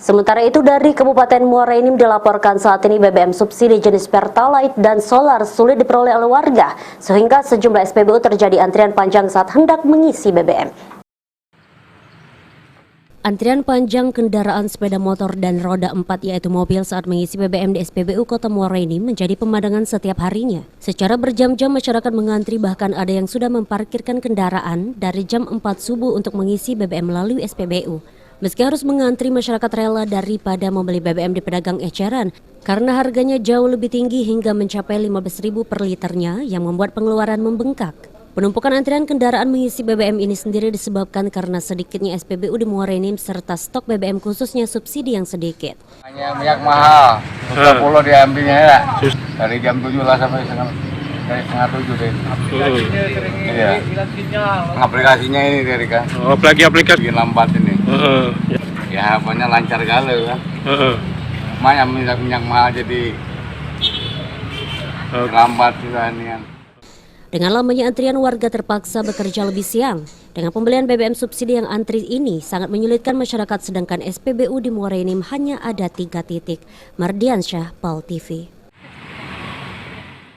Sementara itu dari Kabupaten Muara Enim dilaporkan saat ini BBM subsidi jenis Pertalite dan Solar sulit diperoleh oleh warga, sehingga sejumlah SPBU terjadi antrian panjang saat hendak mengisi BBM. Antrian panjang kendaraan sepeda motor dan roda 4 yaitu mobil saat mengisi BBM di SPBU Kota Muara Enim menjadi pemandangan setiap harinya. Secara berjam-jam masyarakat mengantri, bahkan ada yang sudah memparkirkan kendaraan dari jam 4 subuh untuk mengisi BBM melalui SPBU. Meski harus mengantri, masyarakat rela daripada membeli BBM di pedagang eceran karena harganya jauh lebih tinggi hingga mencapai 15.000 per liternya yang membuat pengeluaran membengkak. Penumpukan antrian kendaraan mengisi BBM ini sendiri disebabkan karena sedikitnya SPBU di Muara Enim serta stok BBM khususnya subsidi yang sedikit. Hanya minyak mahal, 30 diambilnya ya, dari jam 7 lah sampai setengah 7 deh. Iya. Aplikasinya ini dari kan. Oh, aplikasi. Bikin lambat ini. Ya, pokoknya lancar kali kan. Makanya minyak mahal jadi lambat juga nih. Dengan lamanya antrian, warga terpaksa bekerja lebih siang. Dengan pembelian BBM subsidi yang antri ini sangat menyulitkan masyarakat, sedangkan SPBU di Muara Enim hanya ada 3 titik. Mardiansyah, PAL TV.